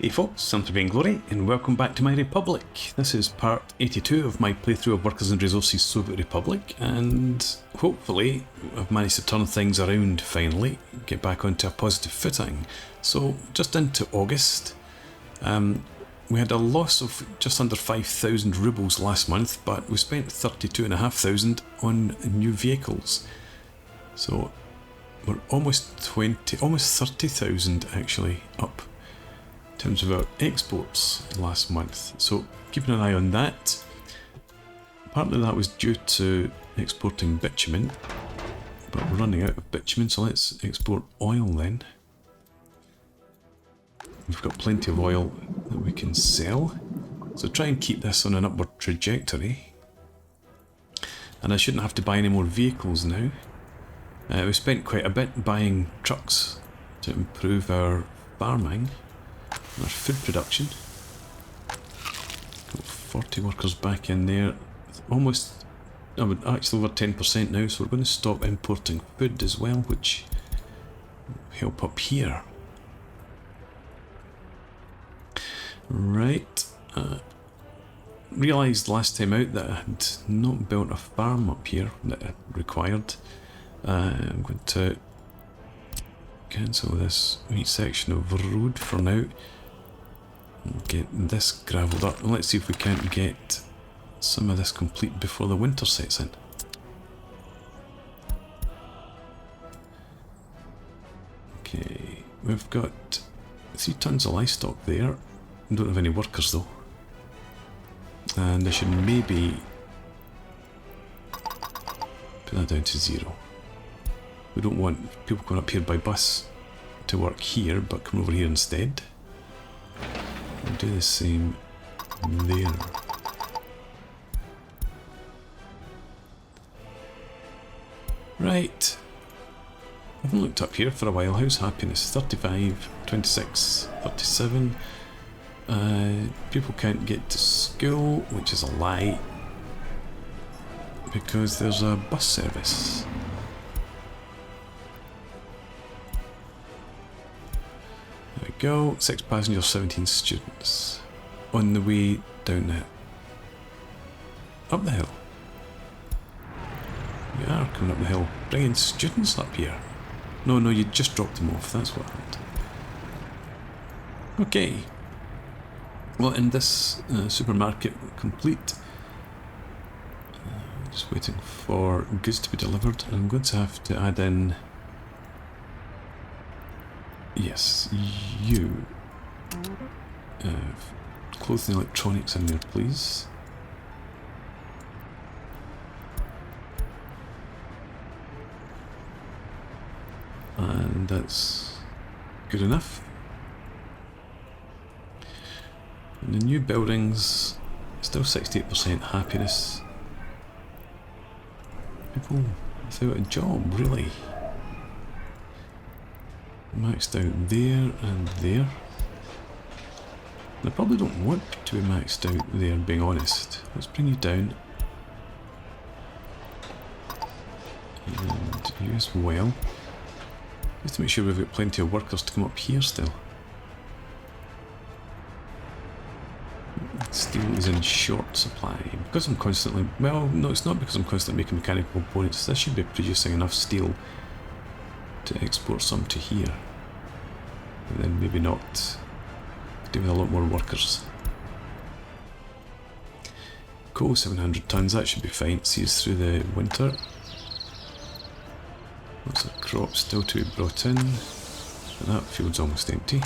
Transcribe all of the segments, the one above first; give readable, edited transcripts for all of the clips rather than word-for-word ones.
Hey folks, I'm Vain Glory, and welcome back to my Republic. This is part 82 of my playthrough of Workers and Resources Soviet Republic, and hopefully I've managed to turn things around finally, get back onto a positive footing. So, just into August, we had a loss of just under 5,000 rubles last month, but we spent 32,500 on new vehicles. So, we're almost 30,000 actually up in terms of our exports last month, so keeping an eye on that. Partly that was due to exporting bitumen, but we're running out of bitumen, so let's export oil then. We've got plenty of oil that we can sell, so try and keep this on an upward trajectory. And I shouldn't have to buy any more vehicles now. We spent quite a bit buying trucks to improve our farming, our food production. Got 40 workers back in there, almost, actually over 10% now, so we're going to stop importing food as well, which will help up here. Right, realised last time out that I had not built a farm up here that I required. I'm going to cancel this wee section of road for now. Get this gravelled up, and let's see if we can't get some of this complete before the winter sets in. Okay, we've got 3 tons of livestock there. We don't have any workers though, and I should maybe put that down to 0. We don't want people going up here by bus to work here, but come over here instead. We'll do the same there. Right. I haven't looked up here for a while. How's happiness? 35, 26, 37. People can't get to school, which is a lie, because there's a bus service. There we go, 6 passengers, 17 students. On the way down there. Up the hill. We are coming up the hill, bringing students up here. No, you just dropped them off, that's what happened. Okay. Well, in this supermarket complete. Just waiting for goods to be delivered. I'm going to have to add in... Yes, you. Clothes and electronics in there, please. And that's good enough. And the new buildings, still 68% happiness. People without a job, really. Maxed out there and there. And I probably don't want to be maxed out there, being honest. Let's bring you down. And you as well. Just to make sure we've got plenty of workers to come up here still. Steel is in short supply. Because I'm constantly... Well, no, it's not because I'm constantly making mechanical components. This should be producing enough steel to export some to here. And then maybe not. Do with a lot more workers. Coal, 700 tons, that should be fine. See us through the winter. Lots of crops still to be brought in. And that field's almost empty.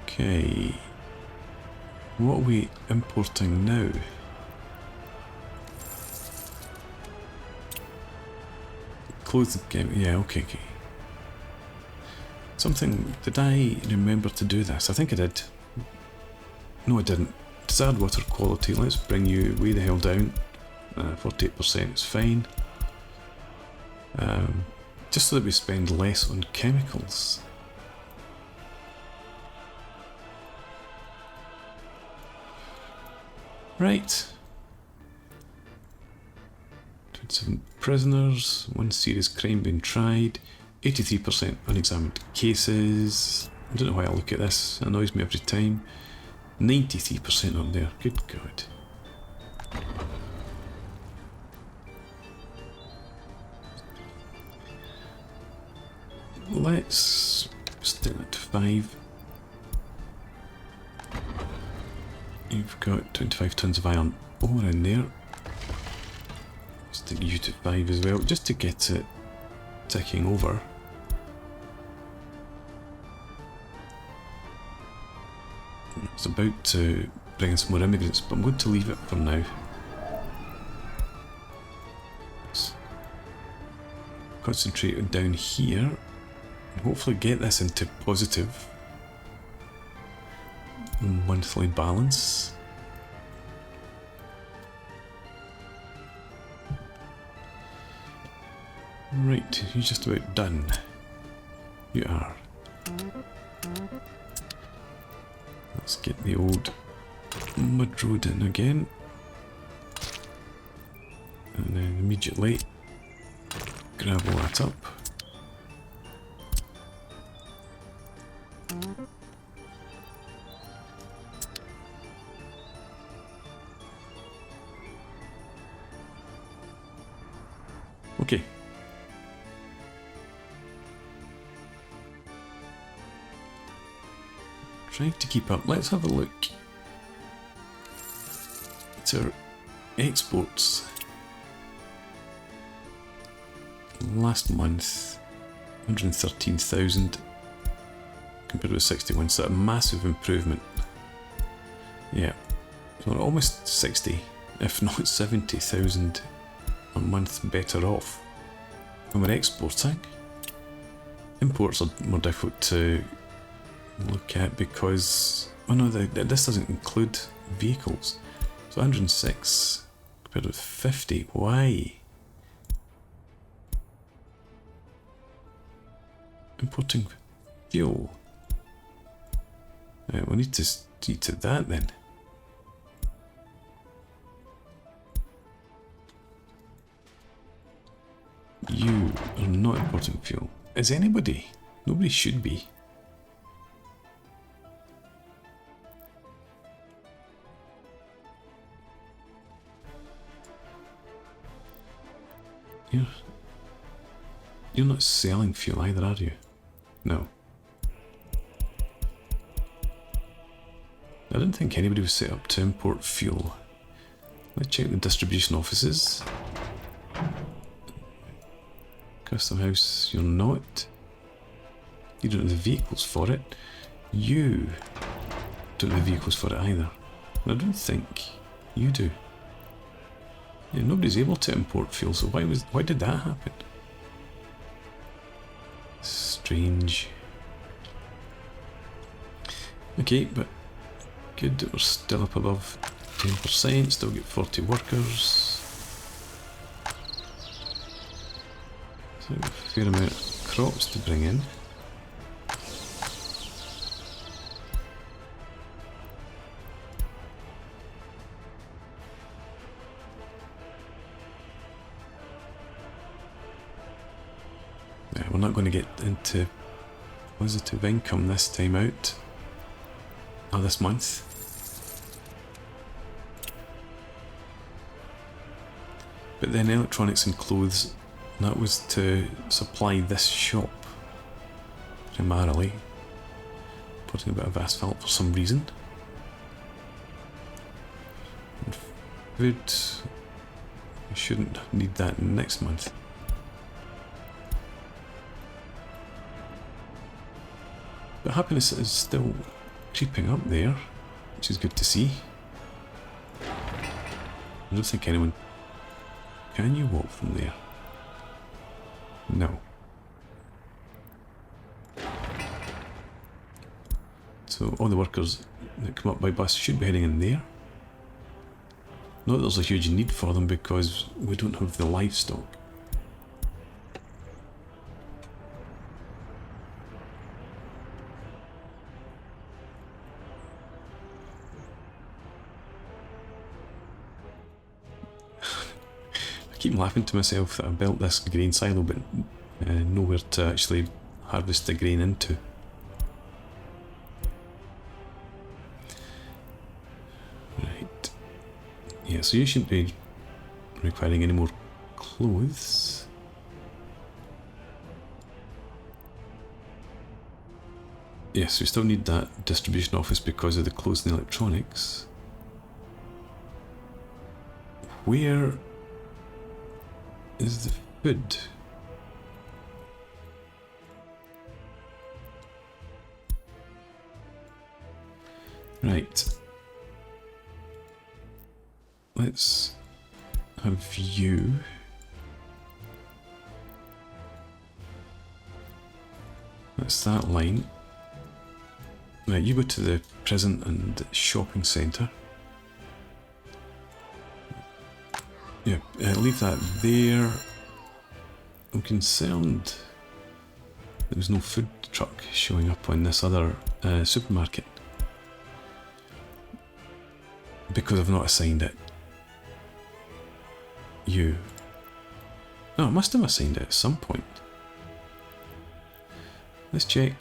Okay. What are we importing now? Clothes, yeah, okay. Something, did I remember to do this? I think I did. No, I didn't. Desired water quality, let's bring you way the hell down. 48% is fine. Just so that we spend less on chemicals. Right. 7 prisoners, 1 serious crime being tried, 83% unexamined cases. I don't know why I look at this, it annoys me every time. 93% on there, good God. Let's stick that to 5. You've got 25 tons of iron ore in there. Stick you to 5 as well, just to get it ticking over. It's about to bring in some more immigrants, but I'm going to leave it for now. Let's concentrate on down here and hopefully get this into positive monthly balance. Right, you're just about done. You are. Let's get the old mud road in again. And then immediately gravel that up. Okay. Trying to keep up. Let's have a look at our exports. Last month, 113,000 compared with 61, so a massive improvement. Yeah, so we're almost 60, if not 70,000 a month better off. And we're exporting. Imports are more difficult to look at because, oh no, this doesn't include vehicles. So 106 compared with 50, why? Importing fuel. We need to see to that then. You are not importing fuel. Is anybody? Nobody should be. You're not selling fuel either, are you? No. I didn't think anybody was set up to import fuel. Let's check the distribution offices. Custom house, you're not. You don't have the vehicles for it. You don't have the vehicles for it either. I don't think you do. Yeah, nobody's able to import fuel, so why did that happen? Strange. Okay, but good that we're still up above 10%, still get 40 workers. So a fair amount of crops to bring in. We're not going to get into positive income this time out, or this month. But then electronics and clothes, that was to supply this shop primarily. Putting a bit of asphalt for some reason. And food, we shouldn't need that next month. But happiness is still creeping up there, which is good to see. I don't think anyone... Can you walk from there? No. So all the workers that come up by bus should be heading in there. Not that there's a huge need for them because we don't have the livestock. keep laughing to myself that I built this grain silo but nowhere to actually harvest the grain into. Right. Yeah, so you shouldn't be requiring any more clothes. Yes, we still need that distribution office because of the clothes and the electronics. Where is the food? Right. Let's have you. That's that line. Right, you go to the prison and shopping centre. Yeah, leave that there. I'm concerned there was no food truck showing up on this other supermarket because I've not assigned it. You. No, I must have assigned it at some point. Let's check.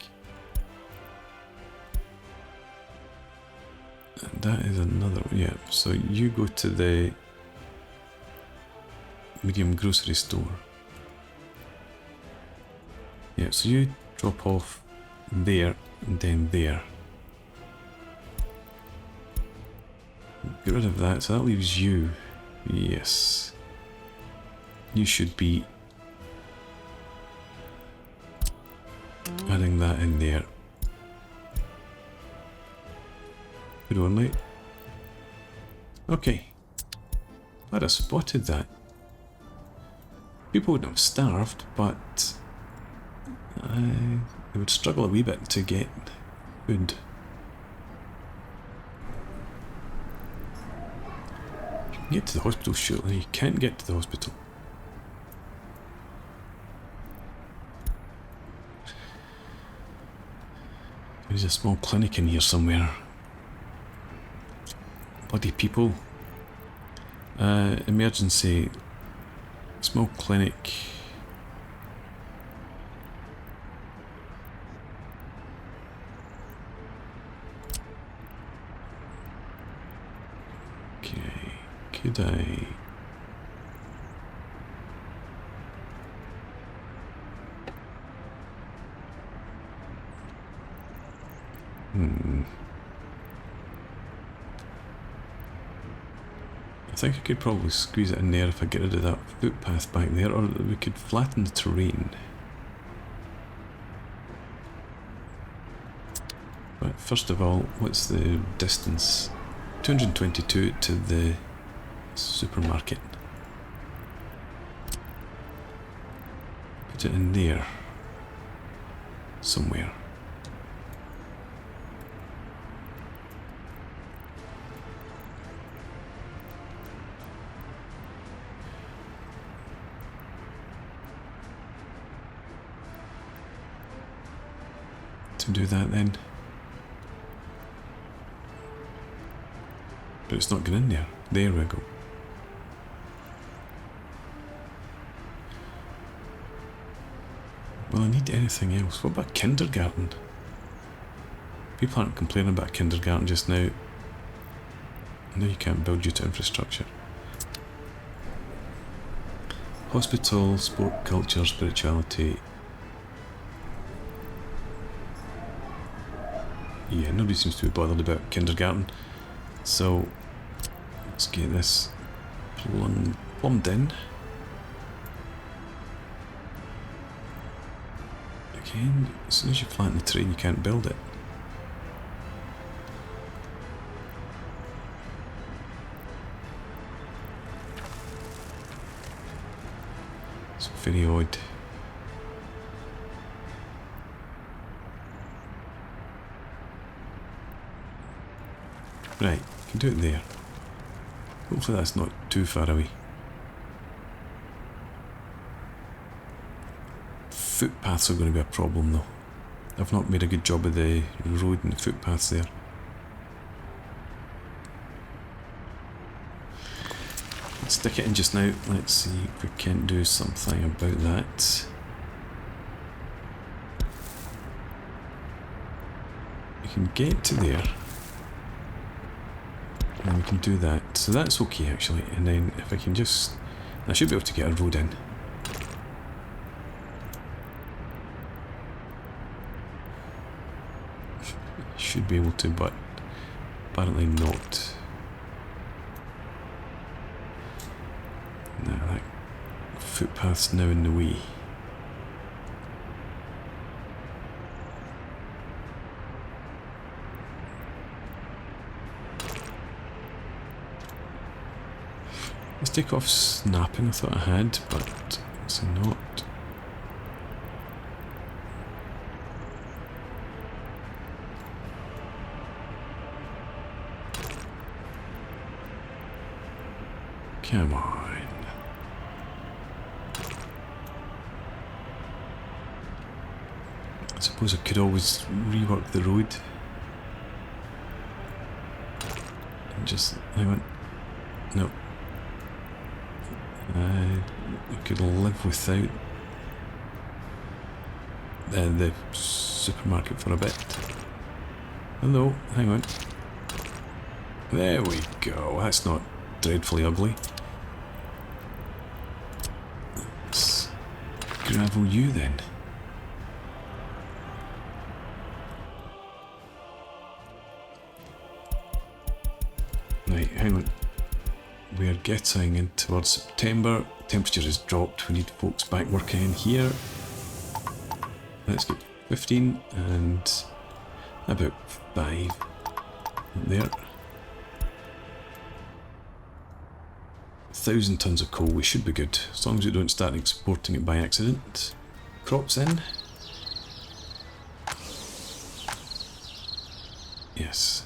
And that is another, yeah, so you go to the medium grocery store. Yeah, so you drop off there and then there. Get rid of that, so that leaves you. Yes. You should be adding that in there. Good only. Okay. Glad I spotted that. People wouldn't have starved, but they would struggle a wee bit to get food. You can get to the hospital, surely. You can't get to the hospital. There's a small clinic in here somewhere. Bloody people. Emergency. Small clinic. Okay, could I... I think I could probably squeeze it in there if I get rid of that footpath back there, or we could flatten the terrain. But first of all, what's the distance? 222 to the supermarket. Put it in there. Somewhere. Do that then, but it's not going in there. There we go. Well, I need anything else. What about kindergarten? People aren't complaining about kindergarten just now. I know you can't build due to infrastructure. Hospital, sport, culture, spirituality. Yeah, nobody seems to be bothered about kindergarten. So, let's get this plumbed in. Again, as soon as you flatten the terrain, you can't build it. It's very odd. Right, you can do it there. Hopefully that's not too far away. Footpaths are going to be a problem though. I've not made a good job of the road and the footpaths there. stick it in just now. Let's see if we can do something about that. We can get to there. And we can do that. So that's okay actually. And then if I can just... I should be able to get a road in. Should be able to, but apparently not. No, that footpath's now in the way. Let's take off snapping. I thought I had, but it's not. Come on. I suppose I could always rework the road. And just, hang on. No. I could live without the supermarket for a bit. Hello, hang on. There we go. That's not dreadfully ugly. Let's gravel you then. Right, hang on. We are getting in towards September. Temperature has dropped. We need folks back working in here. Let's get 15 and about 5 there. 1,000 tons of coal. We should be good as long as we don't start exporting it by accident. Crops in. Yes.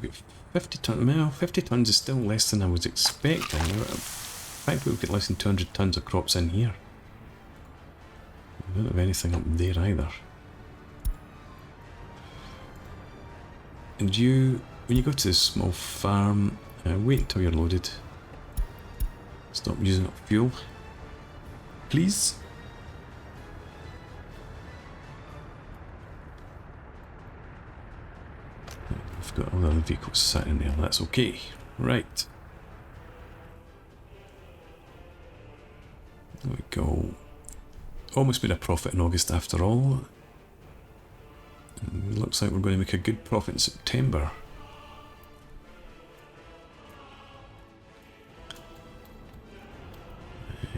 We've got 50 tons. Well, 50 tons is still less than I was expecting. In fact, we've got less than 200 tons of crops in here. We don't have anything up there either. And when you go to this small farm, wait until you're loaded. Stop using up fuel, please. We've got all the other vehicles sat in there, that's okay. Right. There we go. Almost made a profit in August after all. And looks like we're going to make a good profit in September.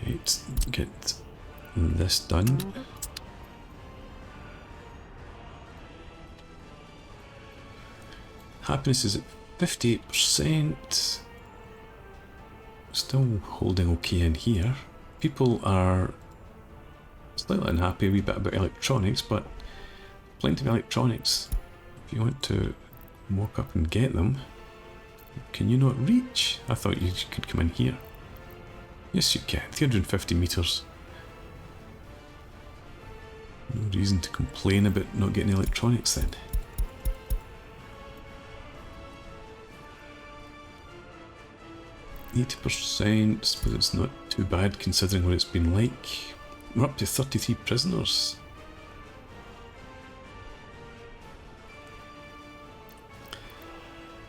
Right, get this done. Happiness is at 58%. Still holding okay in here. People are slightly unhappy a wee bit about electronics, but plenty of electronics. If you want to walk up and get them, can you not reach? I thought you could come in here. Yes, you can. 350 meters. No reason to complain about not getting electronics then. %, but it's not too bad considering what it's been like. We're up to 33 prisoners.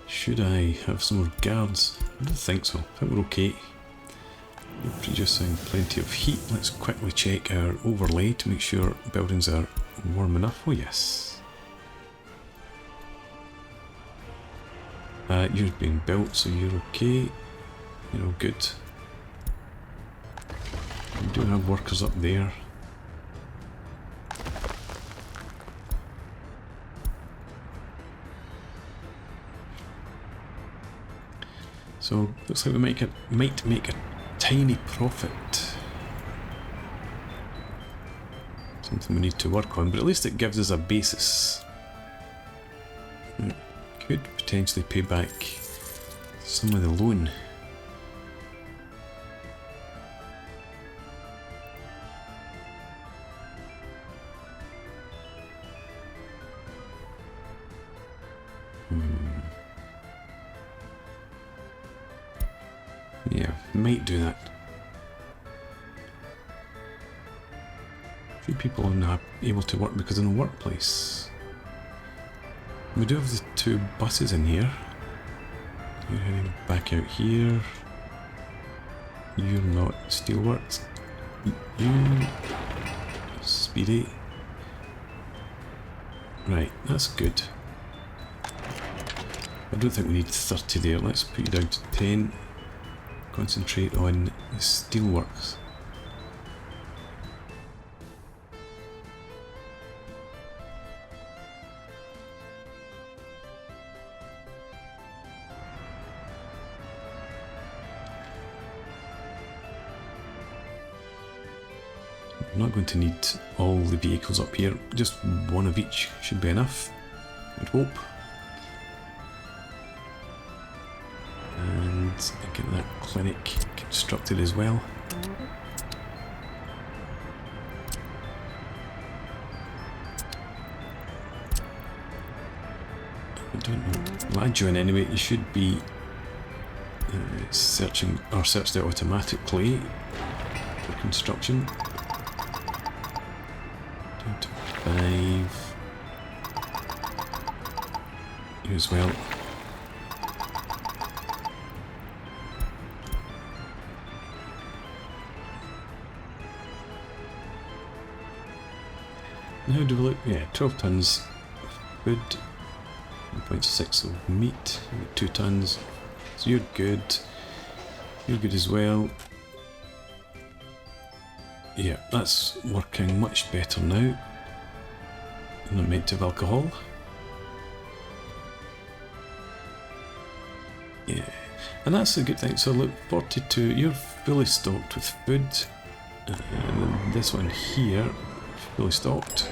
Should I have some more guards? I don't think so. I think we're okay. We're producing plenty of heat. Let's quickly check our overlay to make sure buildings are warm enough. Oh yes. You're being built, so you're okay. You're all good. We do have workers up there. So looks like we might make a tiny profit. Something we need to work on, but at least it gives us a basis. Could potentially pay back some of the loan. Yeah, might do that. A few people are not able to work because of the workplace. We do have the 2 buses in here. You're heading back out here. You're not steelworks. You speedy. Right, that's good. I don't think we need 30 there. Let's put you down to 10. Concentrate on the steelworks. I'm not going to need all the vehicles up here, just one of each should be enough, I'd hope. And get that clinic constructed as well. I don't know. Well, add you in anyway, you should be searching or searched out automatically for construction. 5. You as well. Now do we look? Yeah, 12 tons of food, 1.6 of meat, 2 tons. So you're good. You're good as well. Yeah, that's working much better now. I'm not meant to have alcohol. Yeah, and that's a good thing. So look, 42, you're fully stocked with food. And this one here, fully stocked.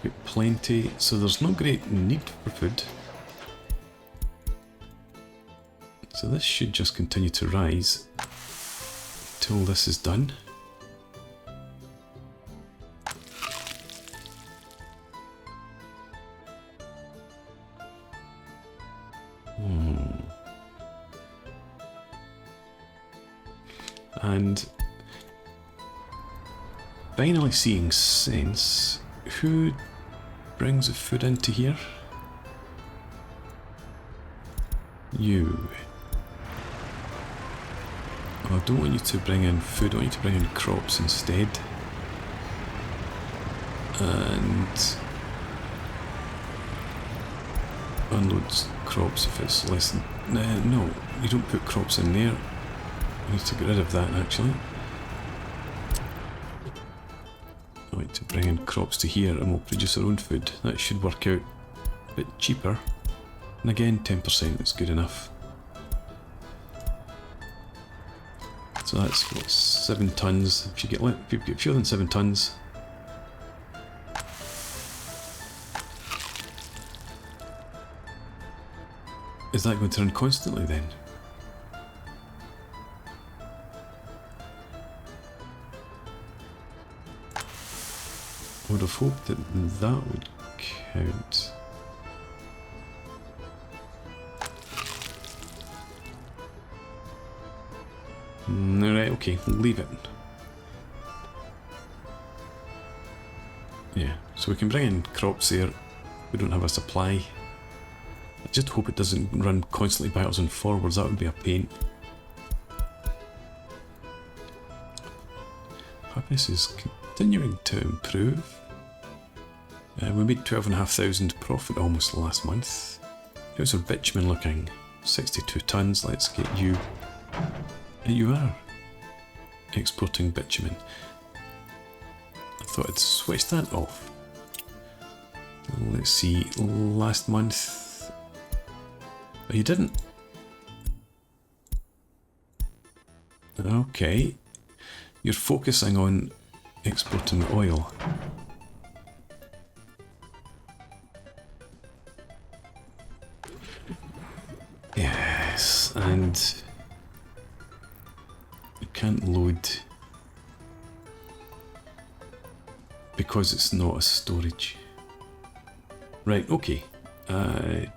We've got plenty, so there's no great need for food. So this should just continue to rise until this is done. And finally seeing sense. Who brings the food into here? You. Oh, I don't want you to bring in food, I want you to bring in crops instead. And unloads crops if it's less than... no, you don't put crops in there. I need to get rid of that actually. I want to bring in crops to here and we'll produce our own food. That should work out a bit cheaper. And again, 10% is good enough. So that's what, 7 tons. If you get fewer than 7 tons. Is that going to run constantly then? I would have hoped that that would count. Alright, okay, leave it. Yeah, so we can bring in crops there. We don't have a supply. I just hope it doesn't run constantly backwards and forwards, that would be a pain. Happiness is continuing to improve. We made 12,500 profit almost last month. How's our bitumen looking? 62 tons, let's get you. And you are exporting bitumen. I thought I'd switch that off. Let's see, last month... Oh, you didn't? Okay. You're focusing on exporting oil. Yes, and I can't load because it's not a storage. Right, okay. In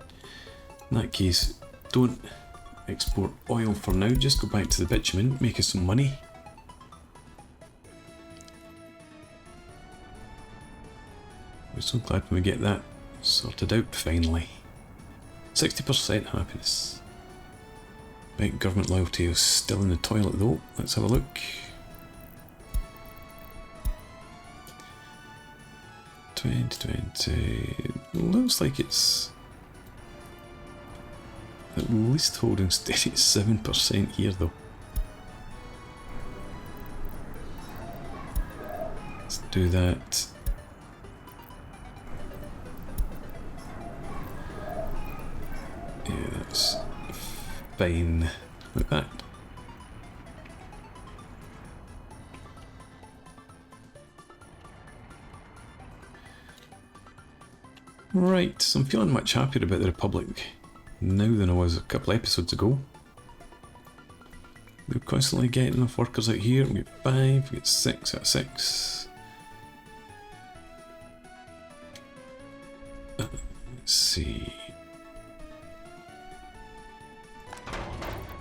that case, don't export oil for now, just go back to the bitumen, make us some money. We're so glad when we get that sorted out finally. 60% happiness. Right, government loyalty is still in the toilet though. Let's have a look. 2020. Looks like it's at least holding steady at 7% here though. Let's do that. Yeah, that's fine like that. Right, so I'm feeling much happier about the Republic now than I was a couple of episodes ago. We're constantly getting enough workers out here. We get 5, we get 6 out of 6. Let's see.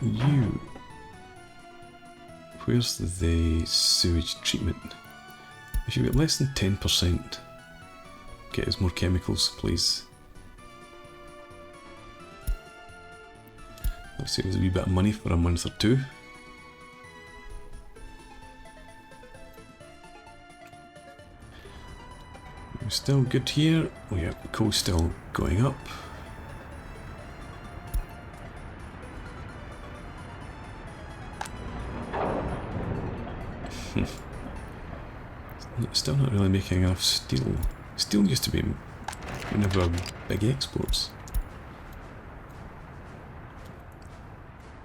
You. Where's the sewage treatment? If you get less than 10%, get us more chemicals, please. Let's save us a wee bit of money for a month or two. We're still good here. Oh yeah, the coal's still going up. Still not really making enough steel. Steel used to be one of our big exports.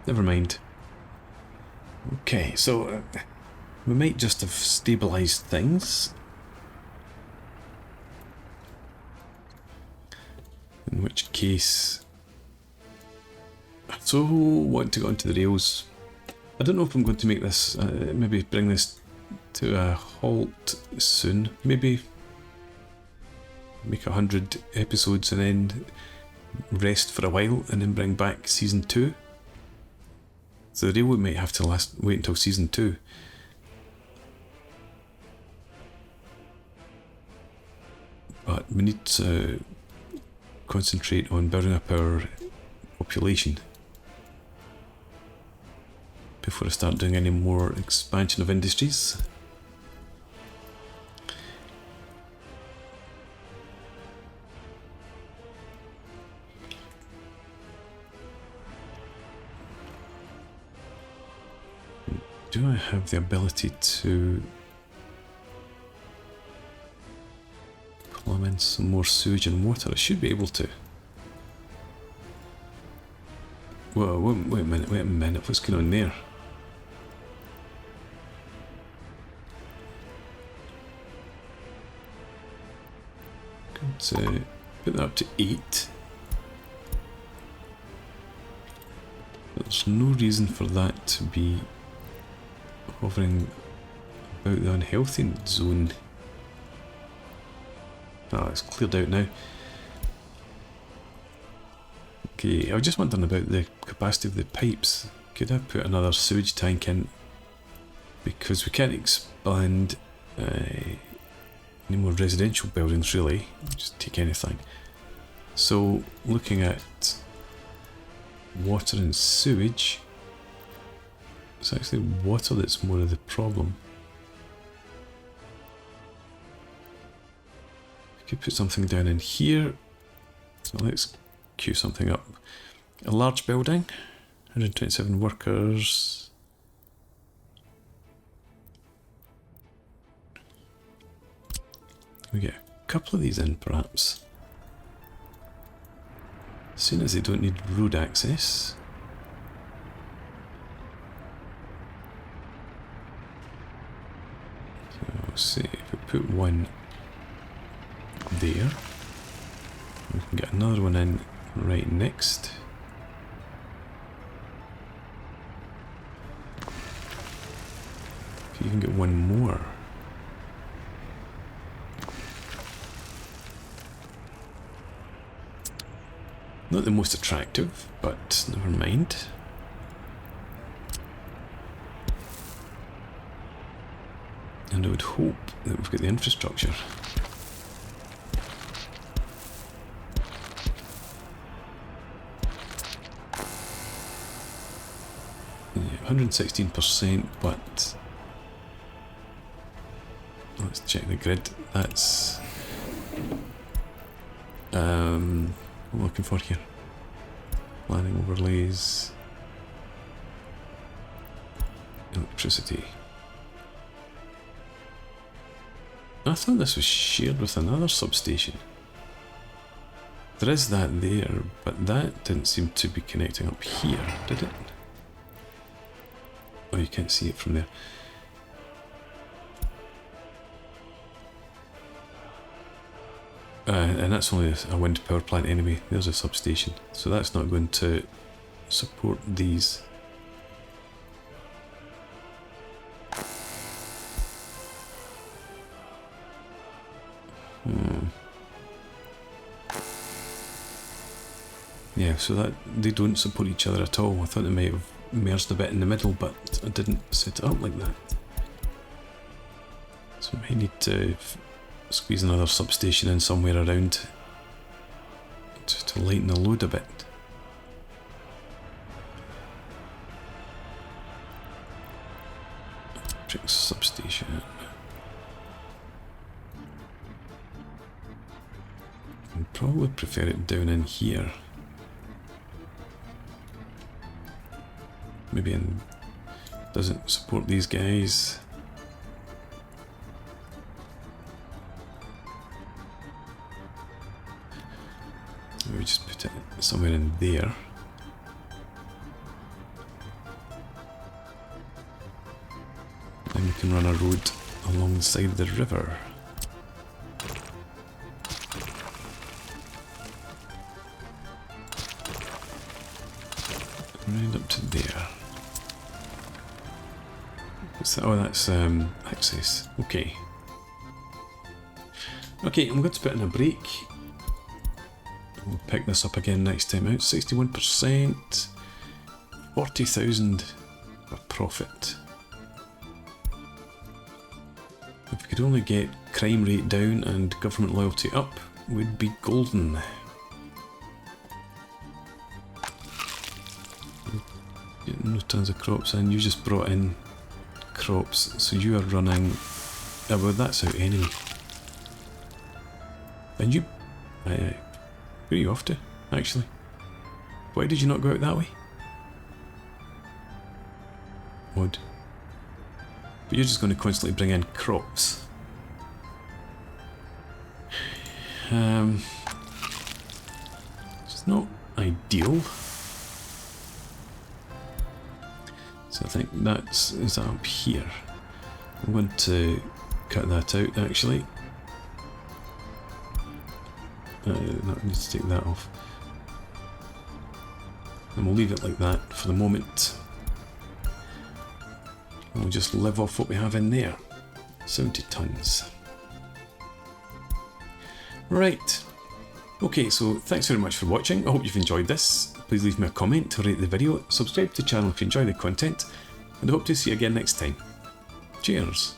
Never mind. Okay, so we might just have stabilised things. In which case... So, want to go onto the rails. I don't know if I'm going to make this, maybe bring this to a halt soon. Maybe make 100 episodes and then rest for a while and then bring back season 2. So the railway might have to wait until season 2. But we need to concentrate on building up our population before I start doing any more expansion of industries. Do I have the ability to plumb in some more sewage and water? I should be able to. Whoa, wait a minute, what's going on there? Good, put that up to 8. But there's no reason for that to be hovering about the unhealthy zone. Ah, it's cleared out now. Okay, I was just wondering about the capacity of the pipes. Could I put another sewage tank in? Because we can't expand any more residential buildings really. Just take anything. So, looking at water and sewage, it's actually water that's more of the problem. We could put something down in here. So let's queue something up. A large building, 127 workers. We get a couple of these in perhaps. As soon as they don't need road access. See if we put one there, we can get another one in right next. If you can get one more. Not the most attractive, but never mind. And I would hope that we've got the infrastructure. Yeah, 116%, but let's check the grid. That's what I'm looking for here. Planning overlays, electricity. I thought this was shared with another substation. There is that there, but that didn't seem to be connecting up here, did it? Oh, you can't see it from there. And that's only a wind power plant anyway. There's a substation, so that's not going to support these. Yeah, so that they don't support each other at all. I thought they might have merged a bit in the middle, but I didn't set it up like that. So we might need to squeeze another substation in somewhere around to lighten the load a bit. Electric substation. I'd probably prefer it down in here. Maybe doesn't support these guys. Maybe just put it somewhere in there. Then we can run a road alongside the river. Right up to there. What's that? Oh, that's access. Okay. Okay, I'm going to put in a break. We'll pick this up again next time out. 61%, 40,000 of profit. If we could only get crime rate down and government loyalty up, we'd be golden. No tons of crops, and you just brought in crops, so you are running. Oh, well, that's out anyway. And you. Where are you off to, actually? Why did you not go out that way? Odd. But you're just going to constantly bring in crops. It's not ideal. So I think is that up here. I'm going to cut that out actually. No, I need to take that off. And we'll leave it like that for the moment. And we'll just live off what we have in there. 70 tons. Right. Okay, so thanks very much for watching. I hope you've enjoyed this. Please leave me a comment, rate the video, subscribe to the channel if you enjoy the content, and I hope to see you again next time. Cheers!